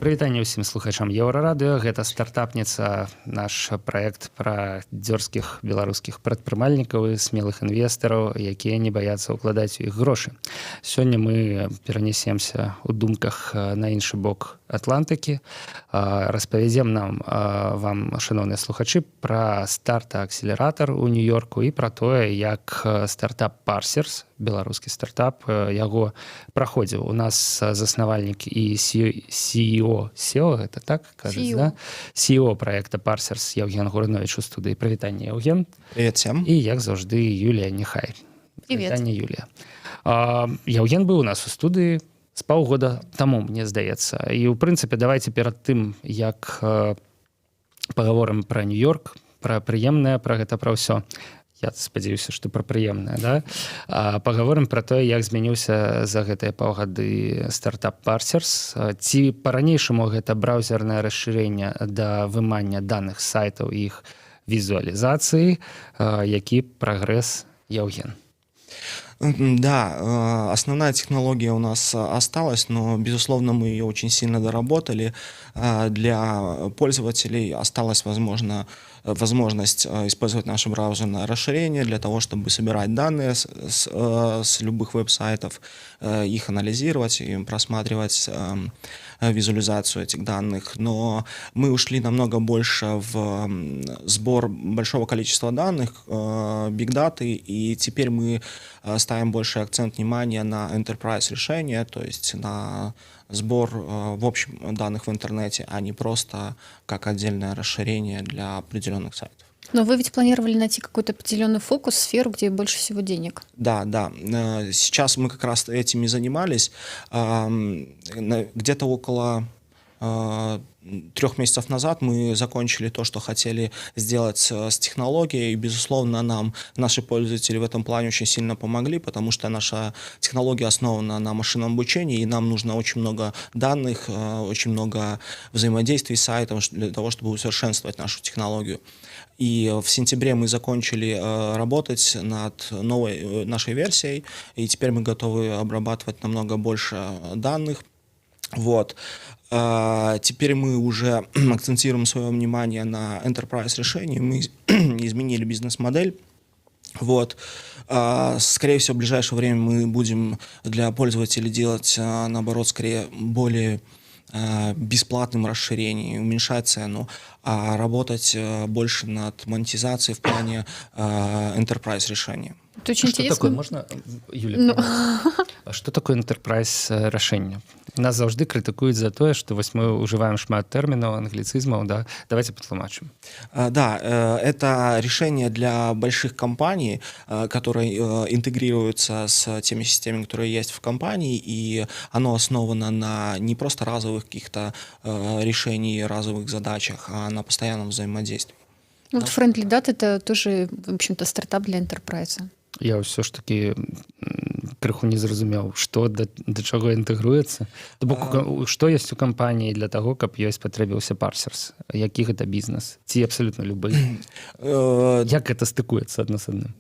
Прывітанне ўсім слухачам Еўрарадыё. Гэта стартапніца, наш праект пра дзёрзкіх беларускіх прадпрымальнікаў і смелых інвестараў, якія не баяцца ўкладаць у іх грошы. Сёння мы перанесемся ў думках на іншы бок Атлантыкі. Распавядзем вам, шановныя слухачы, пра старта-акселератар у Нью-Йорку і пра тое, як стартап Parsers, беларускі стартап, яго праходзіў. У нас заснавальнік і CEO, гэта так кажуць, да? CEO проекта Parsers Евген Гурнович у студыі. Прывітанне, Евген. Привет всем. І, як заўжды, Юлія Нехай. Привет. Прывітанне, Юлія. Евген быў у нас у студыі з паўгода таму, мне здаецца. І, ў прынцыпе, давайте перад тым, як пагаворым пра Нью-Йорк, пра прыемнае, пра гэта, пра ўсё. Я спадзяюся, што пра прыемнае, да? Пагаворым пра тое, як змяніўся за гэтыя паўгады стартап Parsers. Ці па-ранейшаму гэта браўзернае расшырэнне да вымання даных сайтаў і іх візуалізацыі, які прагрэс, Евген? Да, основная технология у нас осталась, но, безусловно, мы ее очень сильно доработали. Для пользователей осталась возможность использовать наше браузерное расширение для того, чтобы собирать данные с любых веб-сайтов, их анализировать и просматривать визуализацию этих данных. Но мы ушли намного больше в сбор большого количества данных, бигдаты, и теперь мы ставим больший акцент внимания на enterprise решения, то есть на сбор в общем данных в интернете, а не просто как отдельное расширение для определенных сайтов. Но вы ведь планировали найти какой-то определенный фокус, сферу, где больше всего денег. Да. Сейчас мы как раз этим и занимались. Где-то около 3 месяцев назад мы закончили то, что хотели сделать с технологией, и, безусловно, нам наши пользователи в этом плане очень сильно помогли, потому что наша технология основана на машинном обучении, и нам нужно очень много данных, очень много взаимодействий с сайтом для того, чтобы усовершенствовать нашу технологию. И в сентябре мы закончили работать над новой нашей версией, и теперь мы готовы обрабатывать намного больше данных. Вот. Теперь мы уже акцентируем свое внимание на enterprise решении, мы изменили бизнес-модель. Вот. Скорее всего, в ближайшее время мы будем для пользователей делать, наоборот, скорее более бесплатным расширением, уменьшать цену, а работать больше над монетизацией в плане enterprise решения. Это очень интересно. Такое можно, Юля? Что такое enterprise решение? Нас завжды критикують за то, что мы уживаем шмат терминов, англицизмов, да? Давайте потлумачим. Да, это решение для больших компаний, которые интегрируются с теми системами, которые есть в компании, и оно основано на не просто разовых каких-то решений, разовых задачах, а на постоянном взаимодействии. Вот Friendly Data — это тоже, в общем-то, стартап для enterprise. Я все ж таки крыху не зразумеў, што да чаго інтэгруецца. То бок, што ёсць у кампаніі для таго, каб ёй спатрэбіўся Parsers? Які гэта бізнес? Ці абсолютно любы? Як это стыкуецца адно з адным?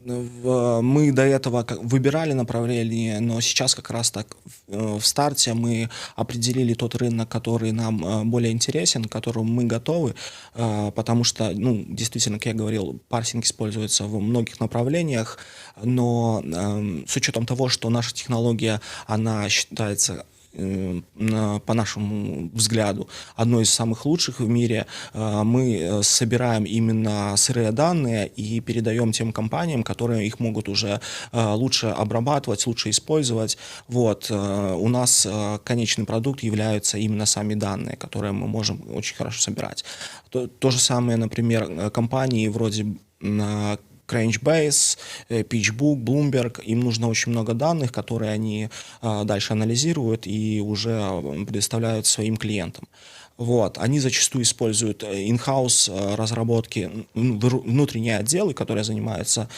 Мы до этого выбирали направление, но сейчас как раз так в старте мы определили тот рынок, который нам более интересен, к которому мы готовы, потому что, действительно, как я говорил, парсинг используется в многих направлениях, но с учетом того, что наша технология, она считается, по нашему взгляду, одной из самых лучших в мире, мы собираем именно сырые данные и передаем тем компаниям, которые их могут уже лучше обрабатывать, лучше использовать. Вот. У нас конечный продукт являются именно сами данные, которые мы можем очень хорошо собирать. То же самое, например, компании вроде Crunchbase, PitchBook, Bloomberg, им нужно очень много данных, которые они дальше анализируют и уже предоставляют своим клиентам. Вот. Они зачастую используют in-house разработки, внутренние отделы, которые занимаются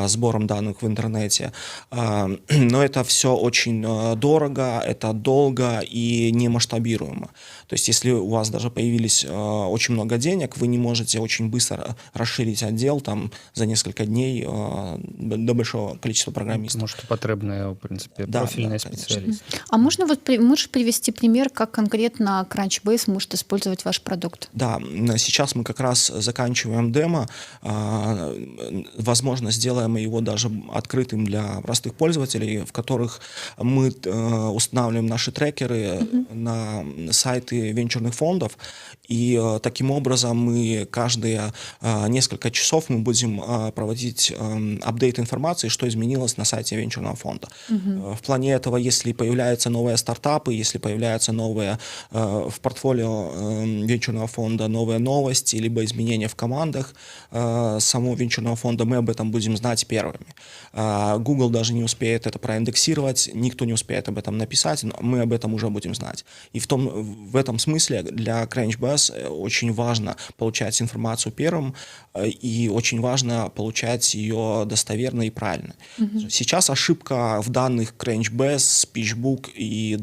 сбором данных в интернете. Но это все очень дорого, это долго и не масштабируемо. То есть если у вас даже появились очень много денег, вы не можете очень быстро расширить отдел там, за несколько дней до большого количества программистов. Может, потребные, в принципе, Да, профильные да, специалисты. А можно можешь привести пример, как конкретно Crunchbase может использовать ваш продукт? Да, сейчас мы как раз заканчиваем демо. Возможно, сделаем его даже открытым для простых пользователей, в которых мы устанавливаем наши трекеры на сайты венчурных фондов. И таким образом мы каждые несколько часов мы будем проводить апдейт информации, что изменилось на сайте венчурного фонда. В плане этого, если появляются новые стартапы, если появляются новые в портфолио венчурного фонда новые новости, либо изменения в командах самого венчурного фонда, мы об этом будем знать первыми. Google даже не успеет это проиндексировать, никто не успеет об этом написать, но мы об этом уже будем знать. И в этом смысле для Crunchbase очень важно получать информацию первым, и очень важно получать ее достоверно и правильно. Сейчас ошибка в данных Crunchbase, PitchBook и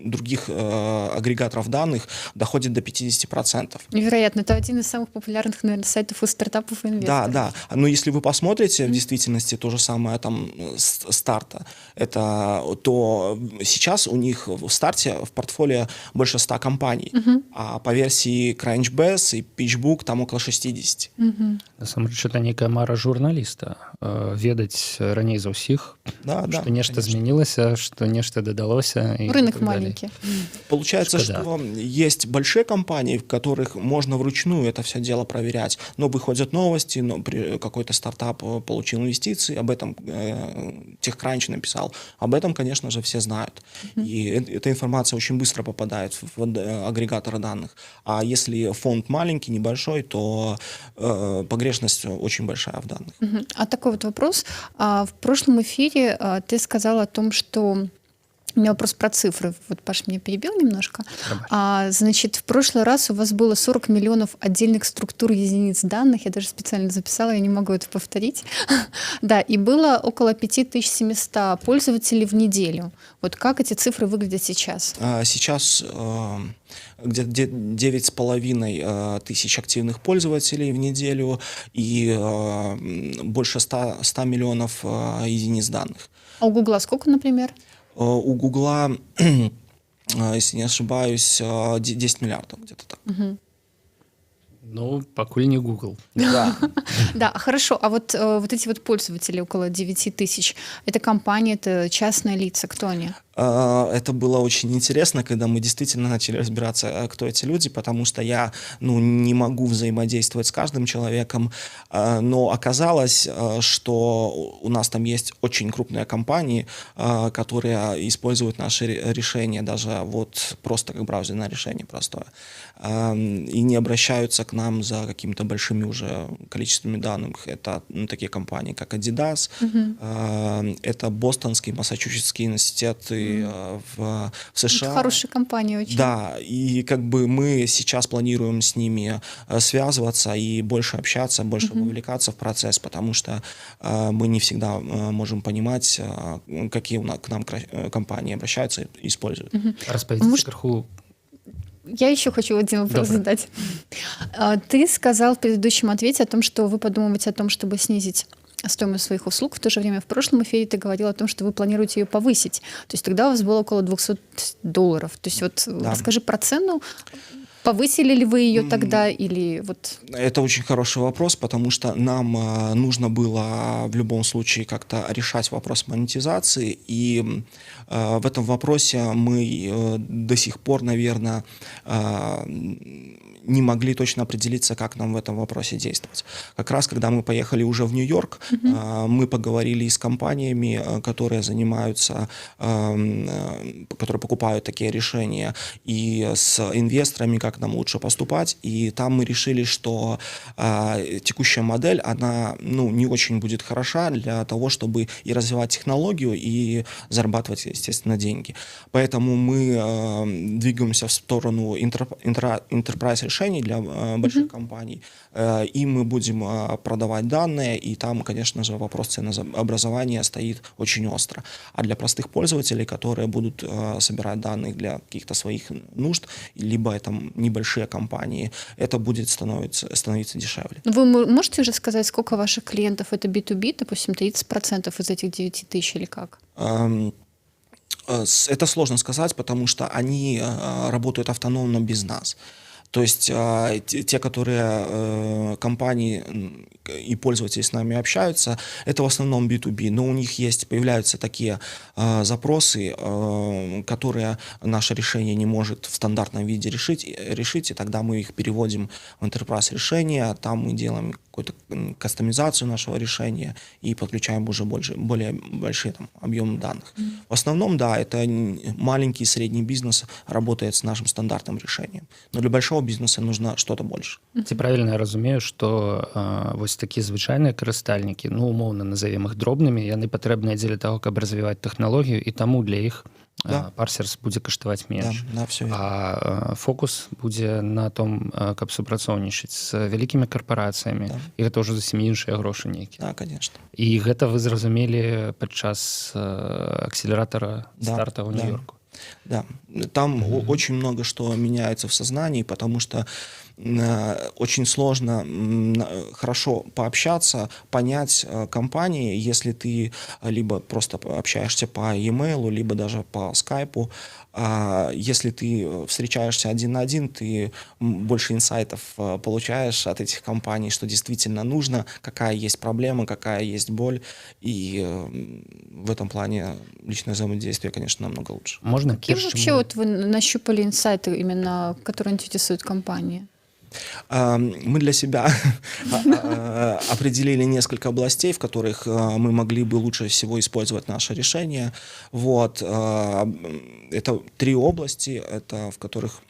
других агрегаторов данных доходит до 50%. Невероятно. Это один из самых популярных, наверное, сайтов у стартапов и инвесторов. Да. Но если вы посмотрите в действительности то же самое там старта, то сейчас у них в старте в портфолио больше 100 компаний, а по версии Crunchbase и PitchBook там около 60. Насамрэч, это некая мара журналіста ведаць раней за ўсіх, Да, што нешта змянілася, што нешта дадалося. І Рынок так далее. маленький. Получается, Шкода. что есть большие компании, в которых можно вручную это все дело проверять, но выходят новости, но какой-то стартап получил инвестиции, об этом TechCrunch написал, об этом, конечно же, все знают. И эта информация очень быстро попадает в агрегаторы данных. А если фонд маленький, небольшой, то погрешность очень большая в данных. А такой вот вопрос. В прошлом эфире ты сказал о том, что... У меня вопрос про цифры. Вот Паш меня перебил немножко. Значит, в прошлый раз у вас было 40 миллионов отдельных структур единиц данных. Я даже специально записала, я не могу это повторить. Да, и было около 5700 пользователей в неделю. Вот как эти цифры выглядят сейчас? Сейчас где-то 9,5 тысяч активных пользователей в неделю и больше 100 миллионов единиц данных. А у Гугла сколько, например? У Гугла, если не ошибаюсь, 10 миллиардов где-то так. Ну, пакуль не Google. Да. Да, хорошо. А вот эти вот пользователи, около 9 тысяч, это компания, это частные лица, кто они? Это было очень интересно, когда мы действительно начали разбираться, кто эти люди, потому что я не могу взаимодействовать с каждым человеком, но оказалось, что у нас там есть очень крупные компании, которые используют наши решения, даже вот просто как браузерное решение простое, и не обращаются к нам за какими-то большими уже количествами данных. Это такие компании, как Adidas, это Бостонский, Массачусетский институт в США. Это хорошая компания очень. Да, и как бы мы сейчас планируем с ними связываться и больше общаться, больше вовлекаться в процесс, потому что мы не всегда можем понимать, какие к нам компании обращаются и используют. Распавядзіце крыху. Я еще хочу один вопрос задать. Ты сказал в предыдущем ответе о том, что вы подумываете о том, чтобы снизить стоимость своих услуг. В то же время в прошлом эфире ты говорил о том, что вы планируете ее повысить. То есть тогда у вас было около $200. То есть вот расскажи про цену. Повысили ли вы ее тогда или вот... Это очень хороший вопрос, потому что нам нужно было в любом случае как-то решать вопрос монетизации, и в этом вопросе мы до сих пор, наверное, не могли точно определиться, как нам в этом вопросе действовать. Как раз, когда мы поехали уже в Нью-Йорк, мы поговорили с компаниями, которые занимаются, которые покупают такие решения, и с инвесторами, как как нам лучше поступать, и там мы решили, что текущая модель, она не очень будет хороша для того, чтобы и развивать технологию, и зарабатывать, естественно, деньги. Поэтому мы двигаемся в сторону enterprise решений для больших компаний, и мы будем продавать данные, и там, конечно же, вопрос ценообразования стоит очень остро. А для простых пользователей, которые будут собирать данные для каких-то своих нужд, либо это небольшие компании, это будет становиться дешевле. Вы можете уже сказать, сколько ваших клиентов это B2B, допустим, 30% из этих 9 тысяч или как? Это сложно сказать, потому что они работают автономно без нас. То есть те, которые компании и пользователи с нами общаются, это в основном B2B, но у них появляются такие запросы, которые наше решение не может в стандартном виде решить, и тогда мы их переводим в enterprise решение, там мы делаем какую-то кастомизацию нашего решения и подключаем уже более большие объемы данных. В основном, да, это маленький и средний бизнес работает с нашим стандартным решением, но для большого бізнесу нужно что-то больше. Ці правильна я разумею, што вось такія звычайныя карыстальнікі, умоўна назовем іх дробнымі, яны патрэбныя дзеля таго, каб развіваць тэхналогію, і таму для іх парсерс будзе каштаваць менш. Все А фокус будзе на том, каб супрацоўнічаць з вялікімі карпорацыямі, і гэта ўжо зусім іншыя грошы нейкія. Да, конечно. І гэта вы зразумелі падчас акселератора старта ў Нью-Йорку. Да, там очень много что меняется в сознании, потому что очень сложно хорошо пообщаться, понять компании, если ты либо просто общаешься по e-mail, либо даже по скайпу. Если ты встречаешься один на один, ты больше инсайтов получаешь от этих компаний, что действительно нужно, какая есть проблема, какая есть боль. И в этом плане личное взаимодействие, конечно, намного лучше. Можно какие вообще вы нащупали инсайты, именно, которые интересуют компании? Мы для себя определили несколько областей, в которых мы могли бы лучше всего использовать наше решение. Это 3 области, в которых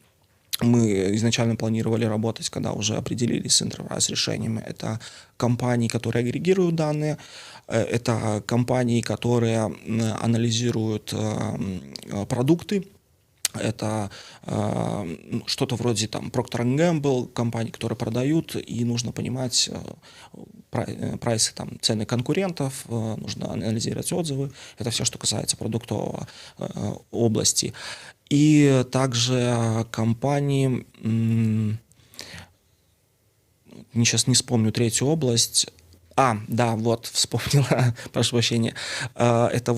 мы изначально планировали работать, когда уже определились с enterprise решениями. Это компании, которые агрегируют данные, это компании, которые анализируют продукты. Это что-то вроде Procter & Gamble, компании, которые продают, и нужно понимать прайсы, цены конкурентов, нужно анализировать отзывы. Это все, что касается продуктовой области. И также компании, сейчас не вспомню третью область. Вспомнила, прошу прощения. Это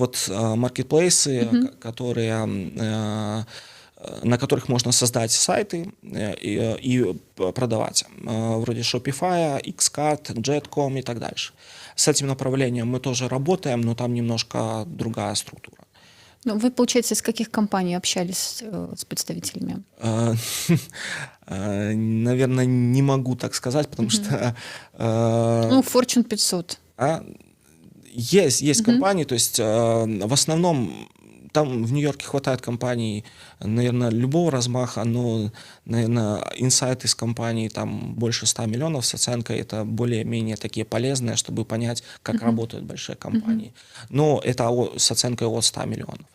маркетплейсы, которые, на которых можно создать сайты и продавать. Вроде Shopify, Xcart, Jet.com и так дальше. С этим направлением мы тоже работаем, но там немножко другая структура. Вы, получается, из каких компаний общались с представителями? Наверное, не могу так сказать, потому что... Fortune 500. Есть компании, то есть в основном там в Нью-Йорке хватает компаний, наверное, любого размаха, но, наверное, инсайты из компаний там больше 100 миллионов с оценкой, это более-менее такие полезные, чтобы понять, как работают большие компании. Но это с оценкой от 100 миллионов.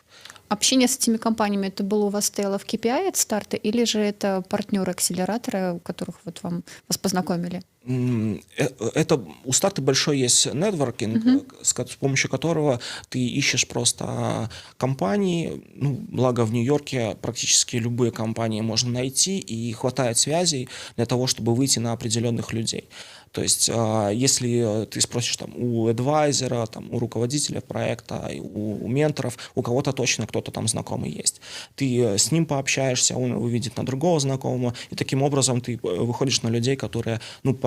Общение с этими компаниями, это было у вас стояло в KPI от старта, или же это партнеры акселератора, которых вас познакомили? Это у старта большой есть нетворкинг, с помощью которого ты ищешь просто компании. Благо в Нью-Йорке практически любые компании можно найти, и хватает связей для того, чтобы выйти на определенных людей. То есть, если ты спросишь у адвайзера, у руководителя проекта, у менторов, у кого-то точно кто-то там знакомый есть. Ты с ним пообщаешься, он увидит на другого знакомого, и таким образом ты выходишь на людей, которые,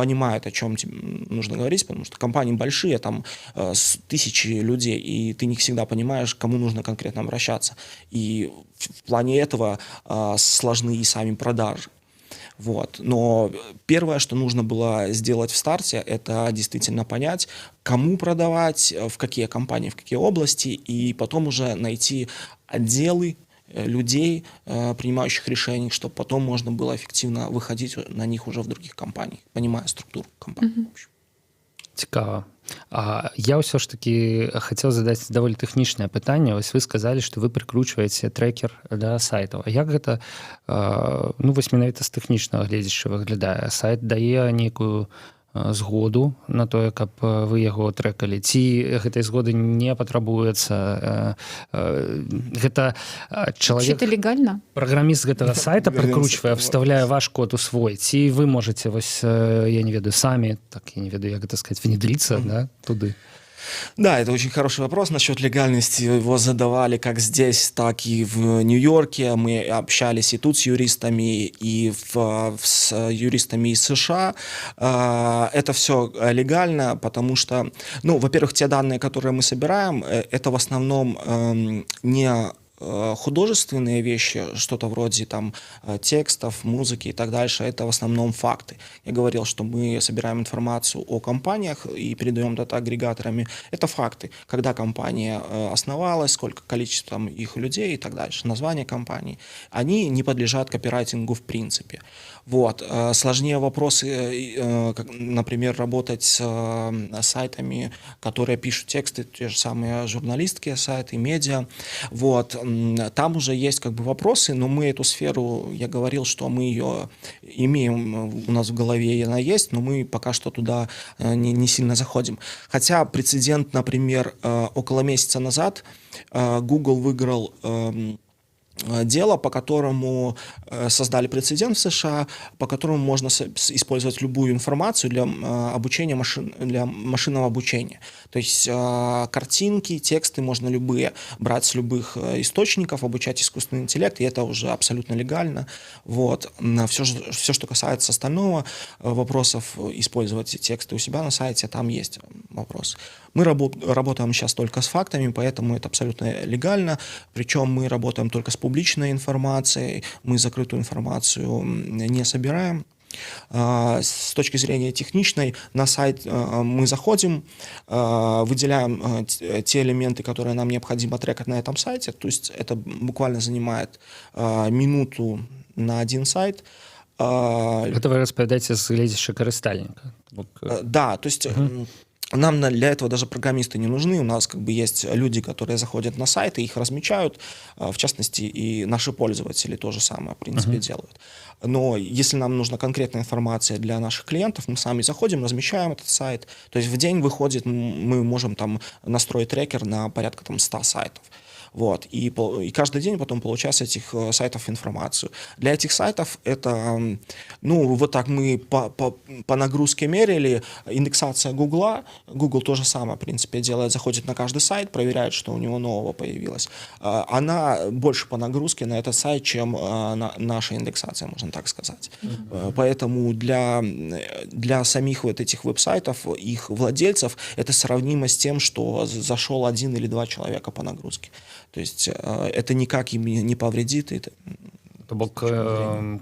понимают, о чем тебе нужно говорить, потому что компании большие, там с 1000 людей, и ты не всегда понимаешь, к кому нужно конкретно обращаться. И в плане этого сложны и сами продажи. Но первое, что нужно было сделать в старте, это действительно понять, кому продавать, в какие компании, в какие области, и потом уже найти отделы людей, принимающих решений, чтобы потом можно было эффективно выходить на них уже в других компаниях, понимая структуру компании. Цікава. Я ўсё ж таки хацеў задаць даволі тэхнічнае пытанне. Вось вы сказалі, што вы прыкручваеце трекер да сайтаў. А як гэта вось менавіта з тэхнічнага гледзяча выглядае? Сайт дае нейкую згоду на тое, каб вы яго трэкалі, ці гэтай згоды не патрабуецца? Гэта чалавек, легальна? Праграміст гэтага сайта прыкручвае, вставляе ваш код у свой, ці вы можете, вось, я не ведаю, самі, так, я не ведаю, як гэта сказаць, внедриться, да, туды? Да, это очень хороший вопрос. Насчет легальности его задавали как здесь, так и в Нью-Йорке. Мы общались и тут с юристами, и с юристами из США. Это все легально, потому что, во-первых, те данные, которые мы собираем, это в основном не художественные вещи, что-то вроде там текстов, музыки и так дальше, это в основном факты. Я говорил, что мы собираем информацию о компаниях и передаем дата-агрегаторами. Это факты. Когда компания основалась, сколько количество там их людей и так дальше, название компании. Они не подлежат копирайтингу в принципе. Вот. Сложнее вопросы, например, работать с сайтами, которые пишут тексты, те же самые журналистские сайты, медиа. Вот. Там уже есть вопросы, но мы эту сферу, я говорил, что мы ее имеем у нас в голове, и она есть, но мы пока что туда не сильно заходим. Хотя прецедент, например, около месяца назад Google выиграл дело, по которому создали прецедент в США, по которому можно использовать любую информацию для обучения для машинного обучения. То есть картинки, тексты можно любые брать с любых источников, обучать искусственный интеллект, и это уже абсолютно легально. Вот. Все, что касается остального вопросов, использовать тексты у себя на сайте, там есть вопрос. Мы работаем сейчас только с фактами, поэтому это абсолютно легально. Причем мы работаем только с публичной информацией, мы закрытую информацию не собираем. С точки зрения техничной, на сайт мы заходим, выделяем те элементы, которые нам необходимо трекать на этом сайте. То есть это буквально занимает минуту на один сайт. Это вы распавядаеце з гледзяча карыстальніка. Да, то есть нам для этого даже программисты не нужны. У нас есть люди, которые заходят на сайт и их размечают. В частности, и наши пользователи то же самое, в принципе, делают. Но если нам нужна конкретная информация для наших клиентов, мы сами заходим, размещаем этот сайт. То есть в день выходит, мы можем там настроить трекер на порядка 100 сайтов. Вот. И каждый день потом получать с этих сайтов информацию. Для этих сайтов это, вот так мы по нагрузке мерили. Индексация Гугла. Google то же самое, в принципе, делает. Заходит на каждый сайт, проверяет, что у него нового появилось. Она больше по нагрузке на этот сайт, чем наша индексация, можно так сказать. Поэтому для самих вот этих веб-сайтов, их владельцев, это сравнимо с тем, что зашел 1 или 2 человека по нагрузке. То есть это никак им не повредит. То бок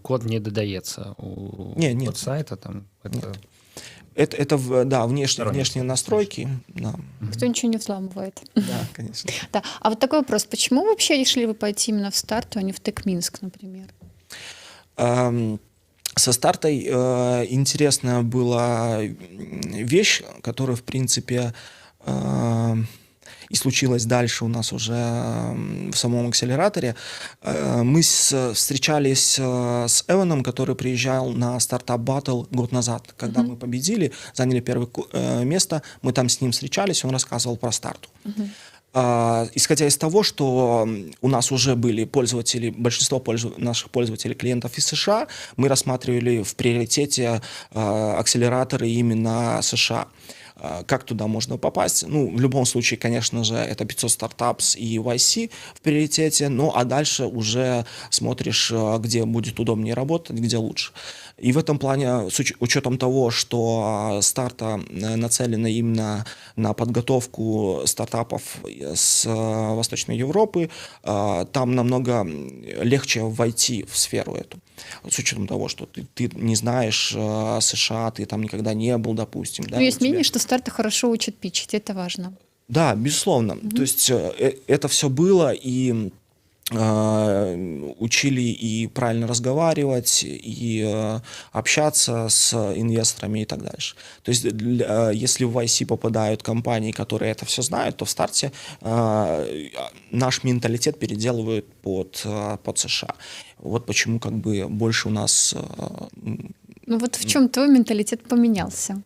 код не додаецца у сайта? Там, это внешние настройки. Да. Кто ничего не взламывает. Да, конечно. Да. А вот такой вопрос. Почему вообще решили вы пойти именно в Старту, а не в Текминск, например? Со Стартой интересная была вещь, которая, в принципе, и случилось дальше у нас уже в самом акселераторе. Мы встречались с Эваном, который приезжал на стартап Battle год назад. Когда мы победили, заняли первое место, мы там с ним встречались, он рассказывал про Старту. Исходя из того, что у нас уже были пользователи, большинство наших пользователей клиентов из США, мы рассматривали в приоритете акселераторы именно США. Как туда можно попасть? В любом случае, конечно же, это 500 стартапс и YC в приоритете, а дальше уже смотришь, где будет удобнее работать, где лучше. И в этом плане, с учетом того, что Старта нацелена именно на подготовку стартапов с Восточной Европы, там намного легче войти в сферу эту. С учетом того, что ты не знаешь США, ты там никогда не был, допустим. Да, есть мнение, что Старта хорошо учат питчить, это важно. Да, безусловно. То есть это все было, и учили и правильно разговаривать, и общаться с инвесторами и так дальше. То есть если в YC попадают компании, которые это все знают, то в старте наш менталитет переделывают под США. Вот почему как бы больше у нас... Ну вот в чем твой менталитет поменялся?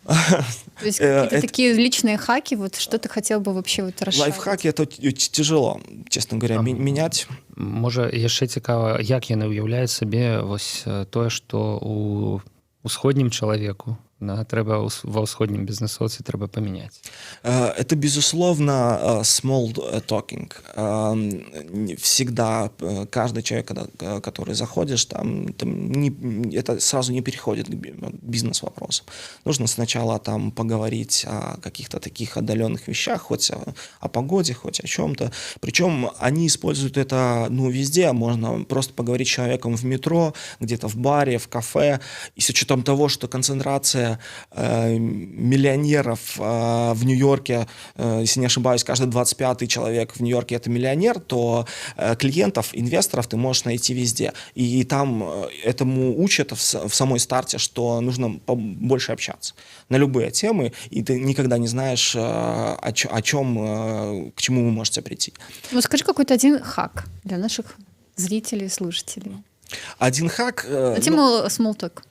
То есть какие-то такие личные хаки, вот что ты хотел бы вообще вот расширить? Лайфхаки это тяжело, честно говоря, менять. Можа яшчэ цікава, як яны ўяўляюць сабе вось тое, што у усходнім чалавеку трэба ва ўсходнім бізнесоўцы трэба памяняць. Это, безусловно, small talking. Всегда каждый человек, который заходишь, это сразу не переходит к бизнес-вопросам. Нужно сначала там поговорить о каких-то таких отдаленных вещах, хоть о погоде, хоть о чем-то. Причем они используют это везде. Можно просто поговорить с человеком в метро, где-то в баре, в кафе. И с учетом того, что концентрация миллионеров в Нью-Йорке, если не ошибаюсь, каждый 25-й человек в Нью-Йорке это миллионер, то клиентов, инвесторов ты можешь найти везде. И там этому учат в самой старте, что нужно больше общаться на любые темы, и ты никогда не знаешь, о чем, к чему вы можете прийти. Ну, скажи какой-то один хак для наших зрителей и слушателей. Один хак... На тему small talk.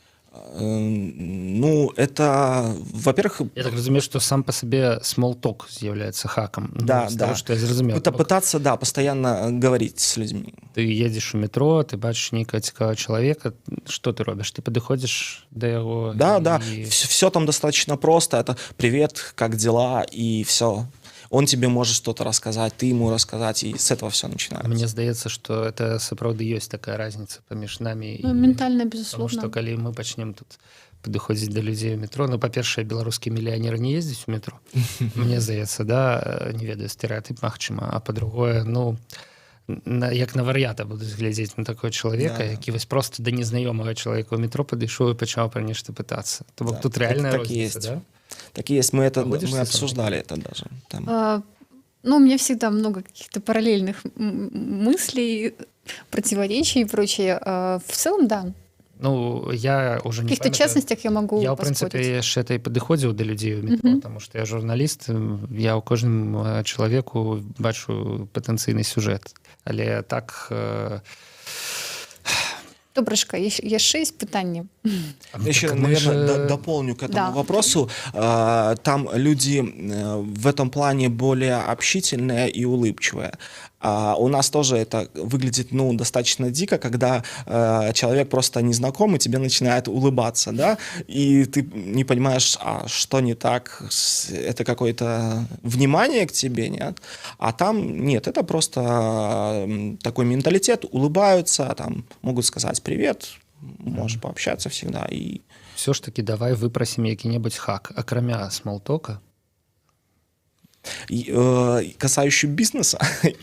Это, во-первых... Я так разумею, что сам по себе small talk з'яўляецца хаком. Да, з да. того, что я зразумеў. Пытаться, да, постоянно говорить с людьми. Ты едешь у метро, ты бачишь некого цікавого человека, что ты робишь? Ты подходишь до его... Да. Все там достаточно просто. Это привет, как дела, и все. Он тебе может что-то рассказать, ты ему рассказать, и с этого все начинается. Мне здаецца, что это сапраўды ёсць такая разница паміж нами. Ментально, безусловно. Потому что калі мы пачнем тут падыходзіць до людей у метро, па-першае, беларускі мільянер не ездзіць у метро. Мне здаецца, да, не ведаю, стэрэатып магчыма, а па-другое, як на вар'ята будуць глядзець на такого чалавека, які вось просто да незнаёмага чалавека ў метро падышоў і пачаў пра нешта пытацца. То бок тут реальная розніца, да? Так и есть. Мы обсуждали это даже. У меня всегда много каких-то параллельных мыслей, противоречий и прочее. В целом, да. Я уже не в каких-то частностях я могу Я, в принципе, яшчэ і падыходзіў да людзей у метро, потому что я журналіст, я ў кожным чалавеку бачу патэнцыйны сюжэт. Але так... Добрышка, яшчэ есть пытанне. Еще, наверное, дополню к этому вопросу. Там люди в этом плане более общительные и улыбчивые. У нас тоже это выглядит, достаточно дико, когда человек просто незнакомый тебе начинает улыбаться, да, и ты не понимаешь, а что не так, это какое-то внимание к тебе, нет? А там нет, это просто такой менталитет, улыбаются, там могут сказать привет, можешь пообщаться всегда. И... Все ж таки давай выпросим які-небудзь хак, акрамя смолтока. Касающий бизнеса,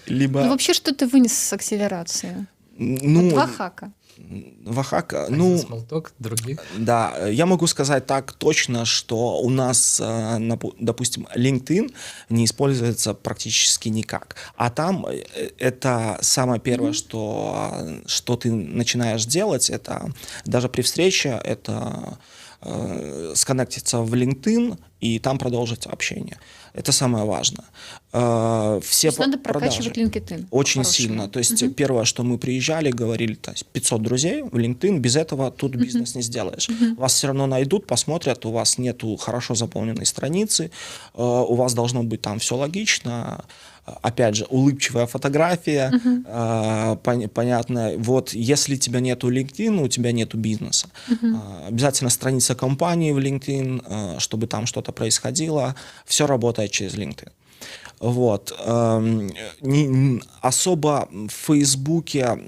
либо... вообще, что ты вынес с акселерации? Два хака. Два хака. Смолток, других. Да, я могу сказать так точно, что у нас, допустим, LinkedIn не используется практически никак. А там это самое первое, что ты начинаешь делать, это даже при встрече, это сконнектиться в LinkedIn и там продолжить общение. Это самое важное. Все то есть надо прокачивать LinkedIn. Очень сильно. То есть первое, что мы приезжали, говорили, 500 друзей в LinkedIn, без этого тут бизнес не сделаешь. Вас все равно найдут, посмотрят, у вас нету хорошо заполненной страницы, у вас должно быть там все логично. Опять же, улыбчивая фотография, понятно. Вот если у тебя нету LinkedIn, у тебя нету бизнеса. Обязательно страница компании в LinkedIn, чтобы там что-то происходило. Все работает через LinkedIn. Вот. Особо в Фейсбуке,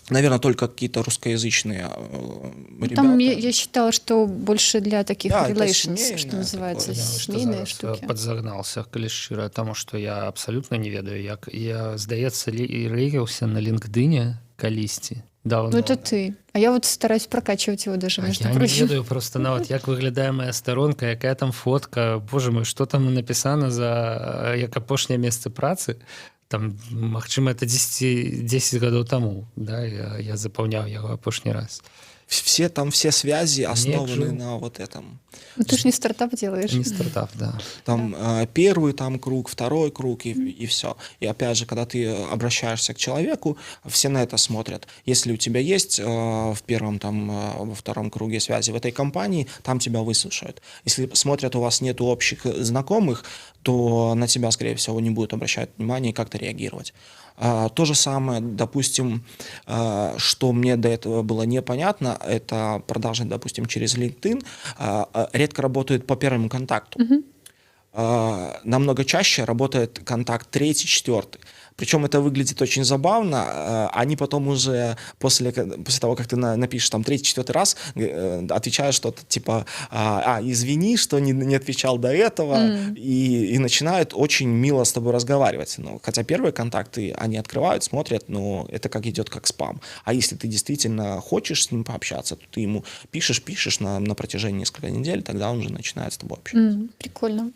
наверное, только какие-то русскоязычные ребята. Там я считала, что больше для таких relations, что называется, семейные штуки. Подзагнался, калі шчыра, тому что я абсолютно не ведаю, як я, здаецца, рейгаўся на LinkedIn калісьці. Давно. Это ты. А я вот стараюсь прокачивать его даже, между прочим. Я не ведаю просто нават, як выглядае моя сторонка, якая там фотка, боже мой, что там написано за як апошняе месца працы. там, магчыма, это 10 гадоў таму, да, я запаўняў яго апошні раз. Все связи основаны Нет, на вот этом. Ну, ты же не стартап делаешь. Не стартап, да. Там первый там круг, второй круг и все. И опять же, когда ты обращаешься к человеку, все на это смотрят. Если у тебя есть в первом, там, во втором круге связи в этой компании, там тебя выслушают. Если смотрят, у вас нет общих знакомых, то на тебя, скорее всего, не будут обращать внимание и как-то реагировать. То же самое, допустим, что мне до этого было непонятно, это продажи, допустим, через LinkedIn, редко работают по первому контакту. Намного чаще работает контакт 3, 4. Причем это выглядит очень забавно. Они потом уже после того, как ты напишешь там 3-4 раз, отвечают что-то типа извини, что не отвечал до этого, и начинают очень мило с тобой разговаривать. Ну, хотя первые контакты они открывают, смотрят, но это как идет как спам. А если ты действительно хочешь с ним пообщаться, то ты ему пишешь на протяжении нескольких недель, тогда он уже начинает с тобой общаться. Прикольно.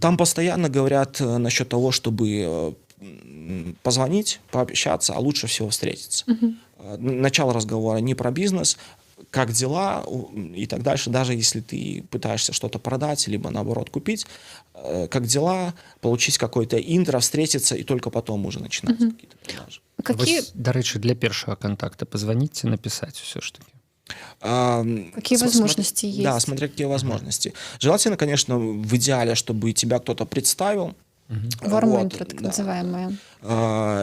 Там постоянно говорят насчет того, чтобы позвонить, пообщаться, а лучше всего встретиться. Начало разговора не про бизнес, как дела и так дальше. Даже если ты пытаешься что-то продать, либо наоборот купить, как дела, получить какое-то интро, встретиться, и только потом уже начинаются какие-то продажи. Вось, дарэчы, для першага контакта позвоніць, напісаць усё ж таки. Какие возможности есть? Да, смотря какие возможности. Желательно, конечно, в идеале, чтобы тебя кто-то представил. Warm-intro, так называемое.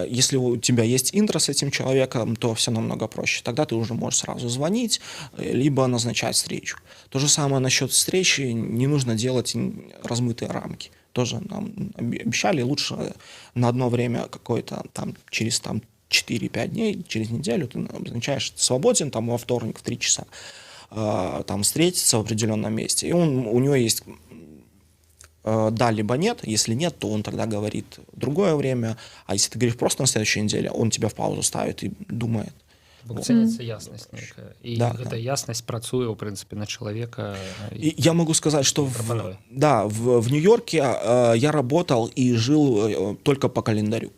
Если у тебя есть интро с этим человеком, то все намного проще. Тогда ты уже можешь сразу звонить, либо назначать встречу. То же самое насчет встречи. Не нужно делать размытые рамки. Тоже нам обещали, лучше на одно время какое-то там через 4-5 дней, через неделю ты назначаешь свободен, там во вторник в 3 часа, там встретиться в определенном месте. И у него есть да, либо нет. Если нет, то он тогда говорит другое время. А если ты говоришь просто на следующей неделе, он тебя в паузу ставит и думает. Ценится ясность некая. И да, эта ясность працуе, в принципе, на человека. И я могу сказать, что в Нью-Йорке я работал и жил только по календарю.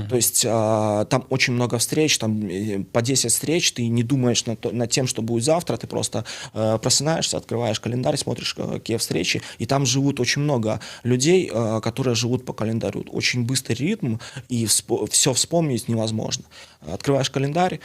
То есть там очень много встреч, там по 10 встреч, ты не думаешь над тем, что будет завтра, ты просто просынаешься, открываешь календарь, смотришь, какие встречи, и там живут очень много людей, которые живут по календарю. Очень быстрый ритм, и все вспомнить невозможно. Открываешь календарь,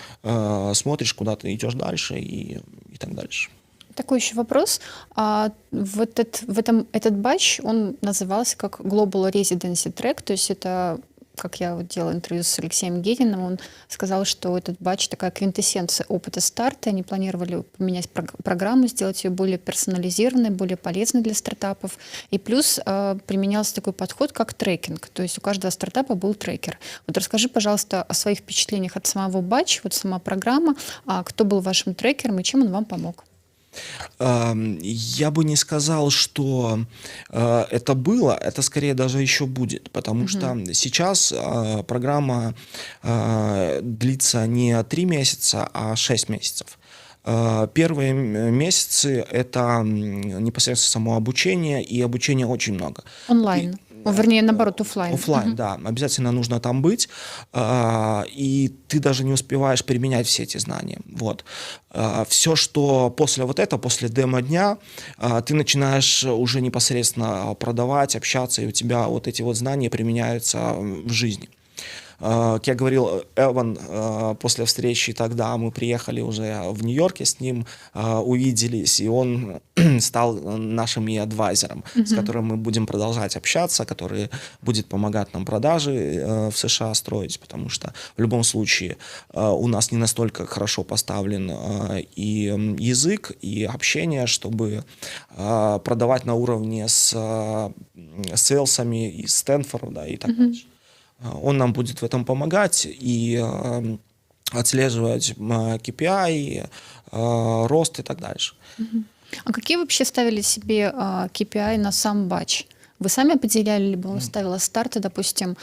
смотришь, куда ты идешь дальше и так дальше. Такой еще вопрос. Этот батч, он назывался как Global Residency Track, то есть это... Как я делала интервью с Алексеем Гединым, он сказал, что этот батч такая квинтэссенция опыта старта. Они планировали поменять программу, сделать ее более персонализированной, более полезной для стартапов. И плюс применялся такой подход, как трекинг. То есть у каждого стартапа был трекер. Вот расскажи, пожалуйста, о своих впечатлениях от самого батча, вот сама программа, кто был вашим трекером и чем он вам помог? Я бы не сказал, что это было, это скорее даже еще будет, потому что сейчас программа длится не 3 месяца, а 6 месяцев. Первые месяцы — это непосредственно само обучение, и обучения очень много. Онлайн. Вернее, наоборот, офлайн. Офлайн, да. Обязательно нужно там быть, и ты даже не успеваешь применять все эти знания. Вот. Все, что после вот этого, после демо-дня, ты начинаешь уже непосредственно продавать, общаться, и у тебя вот эти вот знания применяются в жизни. Как я говорил, Эван, после встречи тогда мы приехали уже в Нью-Йорке с ним, увиделись, и он стал нашим адвайзером, с которым мы будем продолжать общаться, который будет помогать нам продажи в США строить, потому что в любом случае у нас не настолько хорошо поставлен и язык, и общение, чтобы продавать на уровне с сейлсами из Стэнфорда и так дальше. Он нам будет в этом помогать и отслеживать KPI, рост и так дальше. А какие вообще ставили себе KPI на сам батч? вы сами определяли, либо он ставил старты, допустим,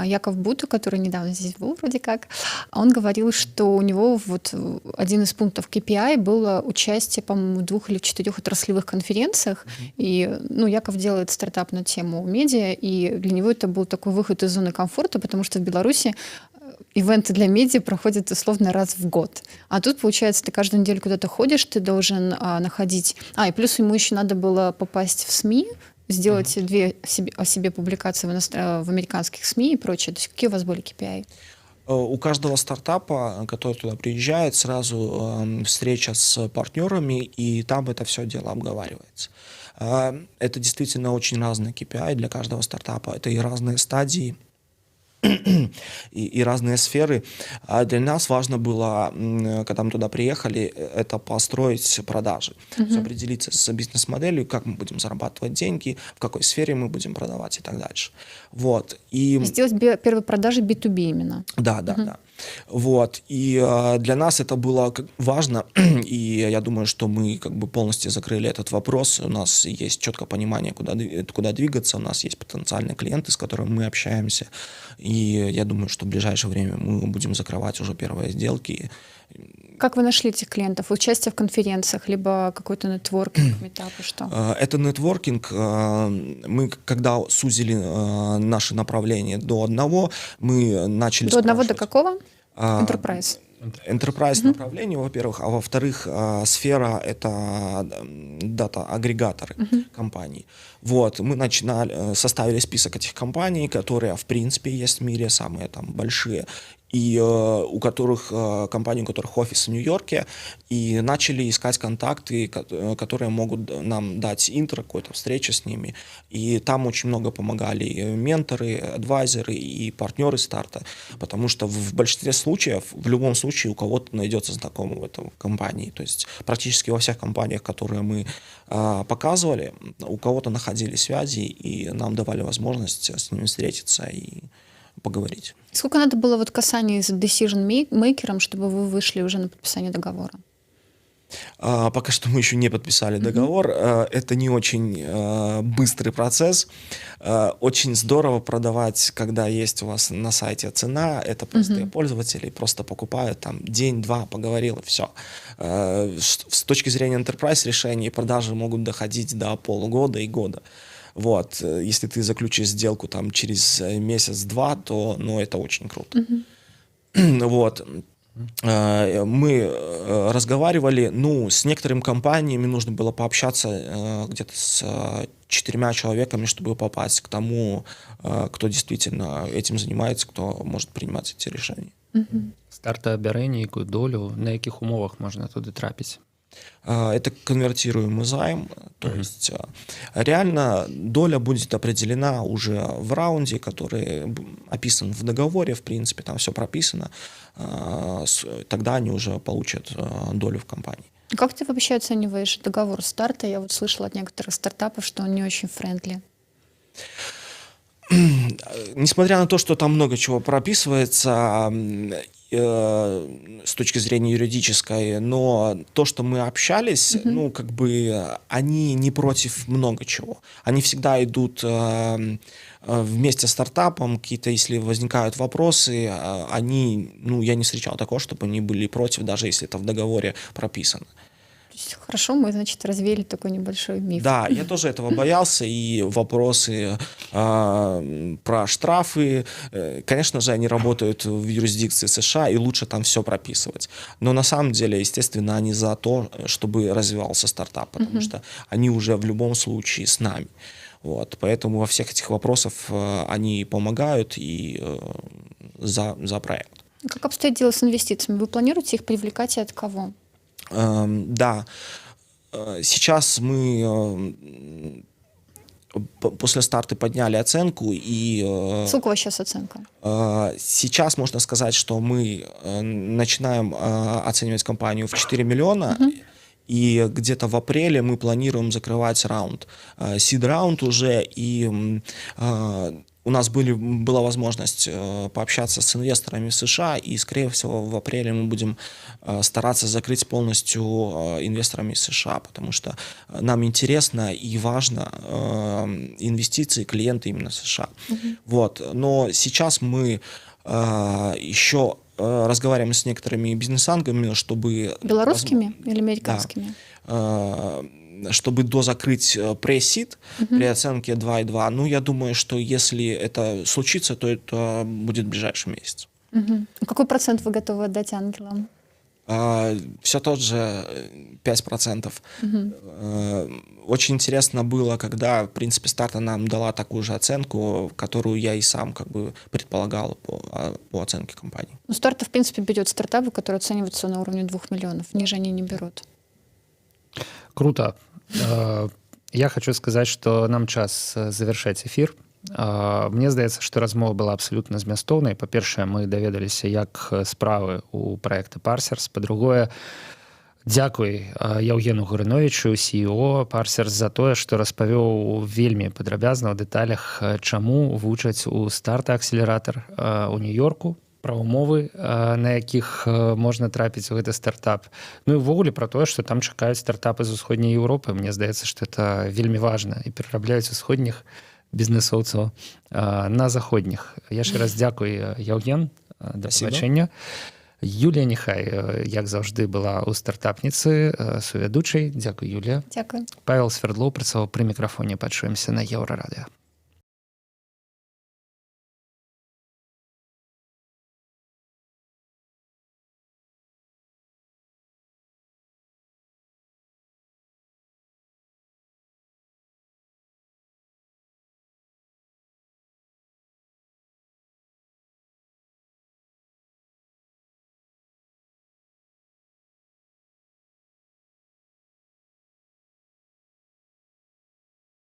Яков Бута, который недавно здесь был вроде как, он говорил, что у него вот один из пунктов KPI было участие, по-моему, в 2 или 4 отраслевых конференциях, и, ну, Яков делает стартап на тему медиа, и для него это был такой выход из зоны комфорта, потому что в Беларуси ивенты для медиа проходят условно раз в год. А тут, получается, ты каждую неделю куда-то ходишь, ты должен находить... и плюс ему еще надо было попасть в СМИ, сделать 2 о себе публикации в американских СМИ и прочее. То есть какие у вас были KPI? У каждого стартапа, который туда приезжает, сразу встреча с партнерами, и там это все дело обговаривается. Это действительно очень разные KPI для каждого стартапа. Это и разные стадии, и разные сферы. А для нас важно было, когда мы туда приехали, это построить продажи, определиться с бизнес-моделью, как мы будем зарабатывать деньги, в какой сфере мы будем продавать и так дальше. Вот. И... Сделать первые продажи B2B именно. Да. Вот. И для нас это было важно, и я думаю, что мы как бы полностью закрыли этот вопрос. У нас есть четкое понимание, куда двигаться, у нас есть потенциальные клиенты, с которыми мы общаемся, и я думаю, что в ближайшее время мы будем закрывать уже первые сделки. Как вы нашли этих клиентов? Участие в конференциях, либо какой-то нетворкинг, метапы, что? Это нетворкинг. Мы, когда сузили наши направления до одного, мы начали До одного до какого? Enterprise. Enterprise направление, во-первых, а во-вторых, сфера — это дата-агрегаторы компаний. Вот, мы составили список этих компаний, которые, в принципе, есть в мире, самые там большие, и у которых офис в Нью-Йорке, и начали искать контакты, которые могут нам дать интро, какую-то встречу с ними. И там очень много помогали менторы, адвайзеры и партнеры старта, потому что в большинстве случаев, в любом случае, у кого-то найдется знакомый в этой компании. То есть практически во всех компаниях, которые мы показывали, у кого-то находили связи, и нам давали возможность с ними встретиться и поговорить. Сколько надо было вот касаний с decision-мейкером, чтобы вы вышли уже на подписание договора? Пока что мы еще не подписали договор. Это не очень быстрый процесс. Очень здорово продавать, когда есть у вас на сайте цена. Это простые пользователи просто покупают там день-два, поговорил и все. С точки зрения enterprise решений продажи могут доходить до полугода и года. Вот. Если ты заключишь сделку там через месяц-два, то это очень круто. Вот. Мы разговаривали, с некоторыми компаниями нужно было пообщаться где-то с 4 человеками, чтобы попасть к тому, кто действительно этим занимается, кто может принимать эти решения. Старта бярэ нейкую долю, на якіх умовах можна туды трапіць? Это конвертируемый займ, то есть реально доля будет определена уже в раунде, который описан в договоре, в принципе, там все прописано, тогда они уже получат долю в компании. Как ты вообще оцениваешь договор старта? Я вот слышала от некоторых стартапов, что он не очень френдли. Несмотря на то, что там много чего прописывается с точки зрения юридической, но то, что мы общались, они не против много чего. Они всегда идут вместе с стартапом, какие-то, если возникают вопросы, я не встречал такого, чтобы они были против, даже если это в договоре прописано. Хорошо, мы, значит, развеяли такой небольшой миф. Да, я тоже этого боялся, и вопросы про штрафы, конечно же, они работают в юрисдикции США, и лучше там все прописывать. Но на самом деле, естественно, они за то, чтобы развивался стартап, потому что они уже в любом случае с нами. Вот, поэтому во всех этих вопросах они помогают и за проект. Как обстоит дело с инвестициями? Вы планируете их привлекать и от кого? Да, сейчас мы после старта подняли оценку и... Сколько у вас сейчас оценка? Сейчас можно сказать, что мы начинаем оценивать компанию в 4 миллиона, и где-то в апреле мы планируем закрывать раунд. Seed раунд уже, и у нас была возможность пообщаться с инвесторами в США, и, скорее всего, в апреле мы будем стараться закрыть полностью инвесторами из США, потому что нам интересно и важно инвестиции, клиенты именно США. Вот. Но сейчас мы еще разговариваем с некоторыми бизнес-ангелами, чтобы... Белорусскими или американскими? Да, чтобы дозакрыть пресс-сид при оценке 2,2. Ну, я думаю, что если это случится, то это будет в ближайший месяц. Какой процент вы готовы отдать ангелам? Все тот же 5%. Очень интересно было, когда, в принципе, Старта нам дала такую же оценку, которую я и сам как бы предполагал по оценке компании. Ну, Старта, в принципе, берет стартапы, которые оцениваются на уровне 2 миллионов. Ниже они не берут. Круто. Я хочу сказаць, што нам час завяршаць эфір. Мне здаецца, што размова была абсалютна змястоўнай. Па-першае, мы даведаліся, як справы ў праекта Parsers. Па-другое, дзякуй Яўгену Гурыновічу, CEO Parsers, за тое, што распавёў вельмі падрабязна ў дэталях, чаму вучаць у старта-акселератар у Нью-Йорку, пра умовы, на якіх можна трапіць у гэты стартап. Ну і ўвогуле пра тое, што там чакаюць стартапы з усходняй Еўропы. Мне здаецца, што это вельмі важна, і перарабляюць усходніх бізнесоўцаў на заходніх. Яшчэ раз дзякуй, Яўген, да пабачэння. Юлія Нехай, як заўжды, была ў стартапніцы сувядучай. Дзякуй, Юлія. Дзякуй. Павел Свердлоў працаваў пры мікрафоне. Пачуемся на Еўрарадыё.